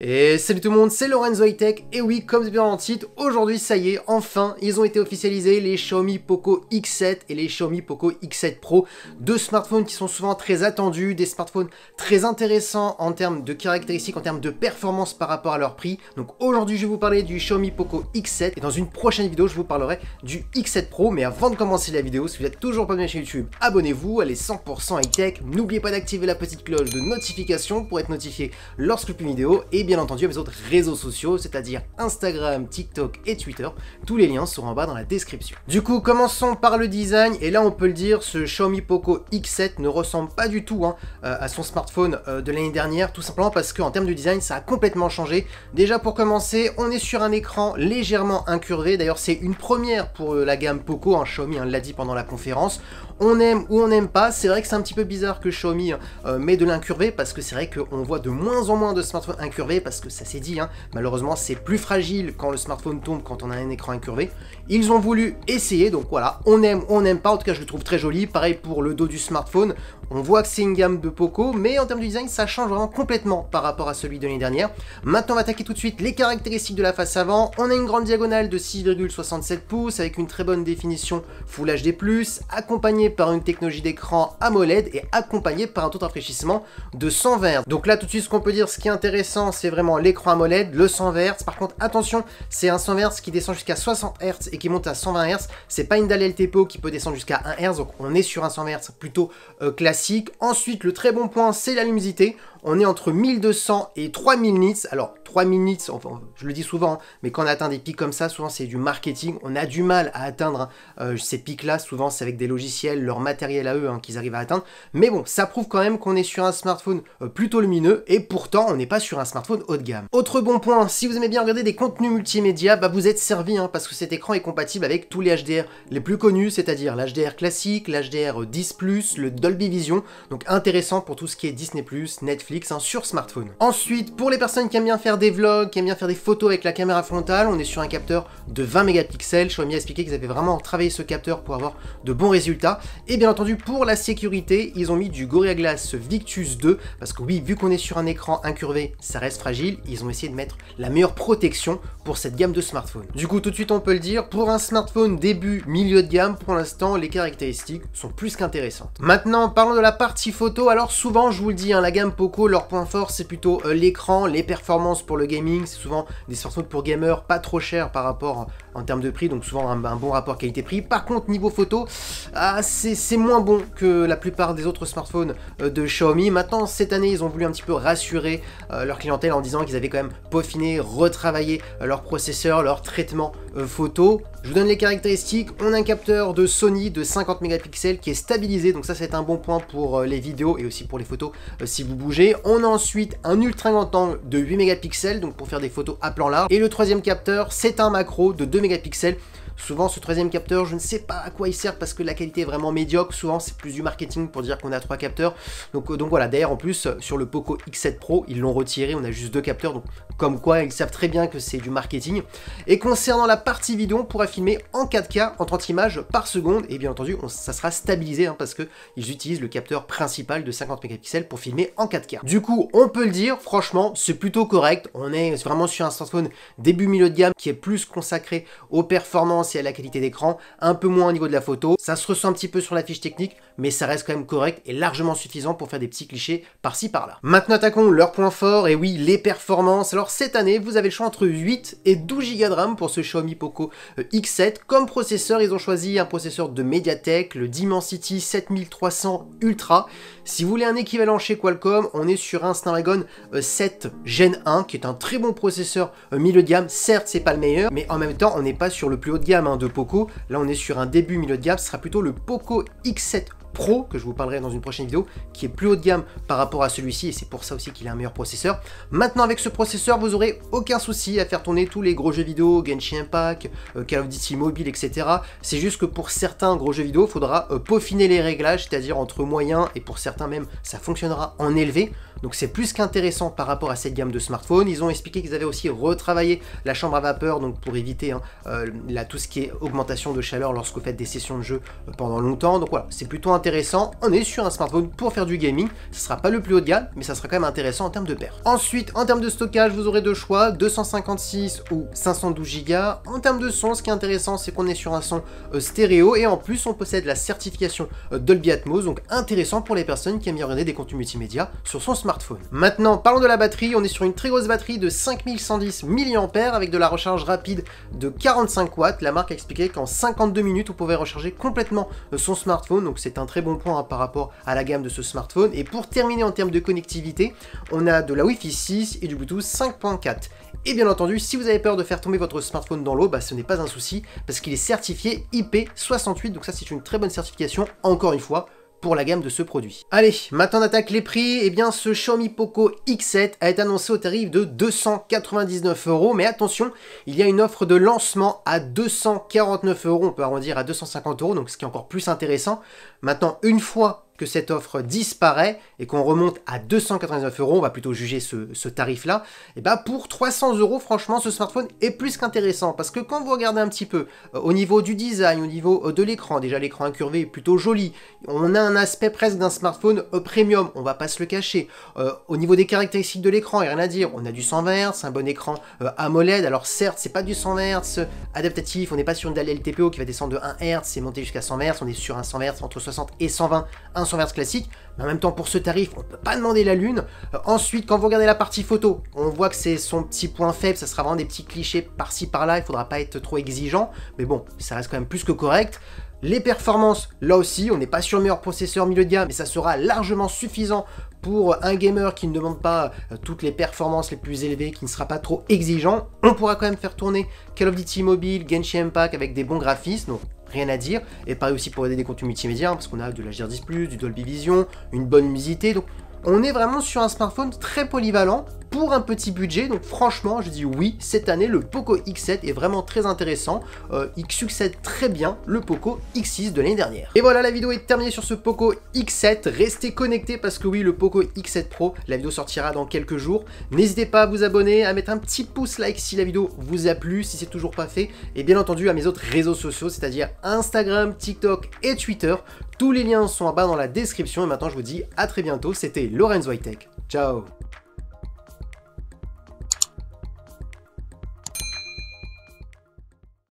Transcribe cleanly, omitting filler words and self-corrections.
Et salut tout le monde, c'est Lorenzo Hightech, et oui, comme c'est bien dans le titre, aujourd'hui ça y est, enfin, ils ont été officialisés, les Xiaomi Poco X7 et les Xiaomi Poco X7 Pro, deux smartphones qui sont souvent très attendus, des smartphones très intéressants en termes de caractéristiques, en termes de performance par rapport à leur prix. Donc aujourd'hui je vais vous parler du Xiaomi Poco X7, et dans une prochaine vidéo je vous parlerai du X7 Pro, mais avant de commencer la vidéo, si vous n'êtes toujours pas abonné chez YouTube, abonnez-vous, elle est 100% high-tech, n'oubliez pas d'activer la petite cloche de notification pour être notifié lorsque je publie une vidéo, et bien entendu à mes autres réseaux sociaux, c'est-à-dire Instagram, TikTok et Twitter. Tous les liens seront en bas dans la description. Du coup, commençons par le design, et là on peut le dire, ce Xiaomi Poco X7 ne ressemble pas du tout à son smartphone de l'année dernière, tout simplement parce qu'en termes de design, ça a complètement changé. Déjà pour commencer, on est sur un écran légèrement incurvé, d'ailleurs c'est une première pour la gamme Poco, Xiaomi l'a dit pendant la conférence. On aime ou on n'aime pas, c'est vrai que c'est un petit peu bizarre que Xiaomi met de l'incurvé, parce que c'est vrai qu'on voit de moins en moins de smartphones incurvés, parce que ça s'est dit, malheureusement c'est plus fragile quand le smartphone tombe quand on a un écran incurvé. Ils ont voulu essayer, donc voilà, on aime ou on n'aime pas, en tout cas je le trouve très joli. Pareil pour le dos du smartphone, on voit que c'est une gamme de Poco, mais en termes de design ça change vraiment complètement par rapport à celui de l'année dernière. Maintenant on va attaquer tout de suite les caractéristiques de la face avant. On a une grande diagonale de 6,67 pouces avec une très bonne définition Full HD+, accompagnée par une technologie d'écran AMOLED et accompagné par un taux de rafraîchissement de 120 Hz. Donc là tout de suite ce qu'on peut dire, ce qui est intéressant c'est vraiment l'écran AMOLED, le 120 Hz. Par contre attention, c'est un 120 Hz qui descend jusqu'à 60 Hz et qui monte à 120 Hz. C'est pas une dalle LTPO qui peut descendre jusqu'à 1 Hz, donc on est sur un 120 Hz plutôt classique. Ensuite le très bon point c'est la luminosité. On est entre 1200 et 3000 nits. Alors 3000 nits, enfin, je le dis souvent, mais quand on atteint des pics comme ça, souvent c'est du marketing. On a du mal à atteindre ces pics-là. Souvent c'est avec des logiciels, leur matériel à eux qu'ils arrivent à atteindre. Mais bon, ça prouve quand même qu'on est sur un smartphone plutôt lumineux, et pourtant on n'est pas sur un smartphone haut de gamme. Autre bon point, si vous aimez bien regarder des contenus multimédia, vous êtes servi, parce que cet écran est compatible avec tous les HDR les plus connus, c'est-à-dire l'HDR classique, l'HDR 10+, le Dolby Vision. Donc intéressant pour tout ce qui est Disney+, Netflix, sur smartphone. Ensuite, pour les personnes qui aiment bien faire des vlogs, qui aiment bien faire des photos avec la caméra frontale, on est sur un capteur de 20 mégapixels. Xiaomi a expliqué qu'ils avaient vraiment travaillé ce capteur pour avoir de bons résultats. Et bien entendu, pour la sécurité, ils ont mis du Gorilla Glass Victus 2, parce que oui, vu qu'on est sur un écran incurvé, ça reste fragile. Ils ont essayé de mettre la meilleure protection pour cette gamme de smartphones. Du coup, tout de suite, on peut le dire, pour un smartphone début, milieu de gamme, pour l'instant, les caractéristiques sont plus qu'intéressantes. Maintenant, parlons de la partie photo. Alors souvent, je vous le dis, la gamme Poco, leur point fort c'est plutôt l'écran, les performances pour le gaming. C'est souvent des smartphones pour gamers pas trop chers par rapport en termes de prix, donc souvent un bon rapport qualité-prix. Par contre niveau photo, c'est moins bon que la plupart des autres smartphones de Xiaomi. Maintenant cette année ils ont voulu un petit peu rassurer leur clientèle en disant qu'ils avaient quand même peaufiné, retravaillé leur processeur, leur traitement photo. Je vous donne les caractéristiques. On a un capteur de Sony de 50 mégapixels qui est stabilisé, donc ça c'est un bon point pour les vidéos et aussi pour les photos si vous bougez. On a ensuite un ultra grand angle de 8 mégapixels, donc pour faire des photos à plan large. Et le troisième capteur, c'est un macro de 2 mégapixels. Souvent ce troisième capteur, je ne sais pas à quoi il sert parce que la qualité est vraiment médiocre. Souvent c'est plus du marketing pour dire qu'on a 3 capteurs. Donc voilà, d'ailleurs en plus sur le Poco X7 Pro, ils l'ont retiré, on a juste 2 capteurs. Donc comme quoi ils savent très bien que c'est du marketing. Et concernant la partie vidéo, on pourra filmer en 4K, en 30 images par seconde. Et bien entendu, ça sera stabilisé parce qu'ils utilisent le capteur principal de 50 mégapixels pour filmer en 4K. Du coup, on peut le dire, franchement, c'est plutôt correct. On est vraiment sur un smartphone début milieu de gamme qui est plus consacré aux performances et à la qualité d'écran, un peu moins au niveau de la photo. Ça se ressent un petit peu sur la fiche technique, mais ça reste quand même correct et largement suffisant pour faire des petits clichés par-ci par-là. Maintenant attaquons leur point fort, et oui, les performances. Alors cette année, vous avez le choix entre 8 et 12 Go de RAM pour ce Xiaomi Poco X7. Comme processeur, ils ont choisi un processeur de MediaTek, le Dimensity 7300 Ultra. Si vous voulez un équivalent chez Qualcomm, on est sur un Snapdragon 7 Gen 1, qui est un très bon processeur milieu de gamme. Certes, c'est pas le meilleur, mais en même temps, on n'est pas sur le plus haut de gamme de Poco. Là, on est sur un début milieu de gamme. Ce sera plutôt le Poco X7 Pro, que je vous parlerai dans une prochaine vidéo, qui est plus haut de gamme par rapport à celui-ci, et c'est pour ça aussi qu'il a un meilleur processeur. Maintenant avec ce processeur, vous aurez aucun souci à faire tourner tous les gros jeux vidéo, Genshin Impact, Call of Duty Mobile, etc. C'est juste que pour certains gros jeux vidéo, il faudra peaufiner les réglages, c'est-à-dire entre moyens, et pour certains même, ça fonctionnera en élevé. donc c'est plus qu'intéressant par rapport à cette gamme de smartphones. Ils ont expliqué qu'ils avaient aussi retravaillé la chambre à vapeur, donc pour éviter tout ce qui est augmentation de chaleur lorsque vous faites des sessions de jeu pendant longtemps. Donc voilà, c'est plutôt intéressant. On est sur un smartphone pour faire du gaming. Ce sera pas le plus haut de gamme, mais ça sera quand même intéressant en termes de perf. Ensuite, en termes de stockage, vous aurez deux choix, 256 ou 512 Go. En termes de son, ce qui est intéressant, c'est qu'on est sur un son stéréo et en plus, on possède la certification Dolby Atmos, donc intéressant pour les personnes qui aiment bien regarder des contenus multimédia sur son smartphone. Maintenant, parlons de la batterie. On est sur une très grosse batterie de 5110 mAh avec de la recharge rapide de 45 watts. La marque a expliqué qu'en 52 minutes, on pouvait recharger complètement son smartphone, donc c'est un très bon point par rapport à la gamme de ce smartphone. Et pour terminer en termes de connectivité, on a de la Wi-Fi 6 et du Bluetooth 5.4. Et bien entendu, si vous avez peur de faire tomber votre smartphone dans l'eau, ce n'est pas un souci parce qu'il est certifié IP68, donc ça c'est une très bonne certification, encore une fois, pour la gamme de ce produit. Allez, maintenant on attaque les prix. Eh bien, ce Xiaomi Poco X7 a été annoncé au tarif de 299 €, mais attention, il y a une offre de lancement à 249 €, on peut arrondir à 250 €, donc ce qui est encore plus intéressant. Maintenant, une fois que cette offre disparaît et qu'on remonte à 299 €, on va plutôt juger ce tarif-là, et pour 300 €, franchement, ce smartphone est plus qu'intéressant, parce que quand vous regardez un petit peu au niveau du design, au niveau de l'écran, déjà l'écran incurvé est plutôt joli, on a un aspect presque d'un smartphone premium, on va pas se le cacher. Au niveau des caractéristiques de l'écran, il n'y a rien à dire, on a du 120 Hz, un bon écran AMOLED, alors certes, c'est pas du 120 Hz adaptatif, on n'est pas sur une dalle LTPO qui va descendre de 1 Hz et monter jusqu'à 120 Hz, on est sur un 120 Hz entre 60 et 120, un 120 Hz classique, mais en même temps pour ce tarif, on ne peut pas demander la lune. Ensuite, quand vous regardez la partie photo, on voit que c'est son petit point faible, ça sera vraiment des petits clichés par-ci par-là, il ne faudra pas être trop exigeant, mais bon, ça reste quand même plus que correct. Les performances, là aussi, on n'est pas sur le meilleur processeur milieu de gamme, mais ça sera largement suffisant pour un gamer qui ne demande pas toutes les performances les plus élevées, qui ne sera pas trop exigeant. On pourra quand même faire tourner Call of Duty Mobile, Genshin Impact avec des bons graphismes, donc rien à dire. Et pareil aussi pour aider des contenus multimédia, parce qu'on a de l'HDR10+, du Dolby Vision, une bonne luminosité, donc on est vraiment sur un smartphone très polyvalent pour un petit budget, donc franchement je dis oui, cette année le Poco X7 est vraiment très intéressant, il succède très bien le Poco X6 de l'année dernière. Et voilà, la vidéo est terminée sur ce Poco X7, restez connectés parce que oui, le Poco X7 Pro, la vidéo sortira dans quelques jours, n'hésitez pas à vous abonner, à mettre un petit pouce like si la vidéo vous a plu, si c'est toujours pas fait, et bien entendu à mes autres réseaux sociaux, c'est-à-dire Instagram, TikTok et Twitter, tous les liens sont en bas dans la description, et maintenant je vous dis à très bientôt, c'était Lorenzo High Tech, ciao.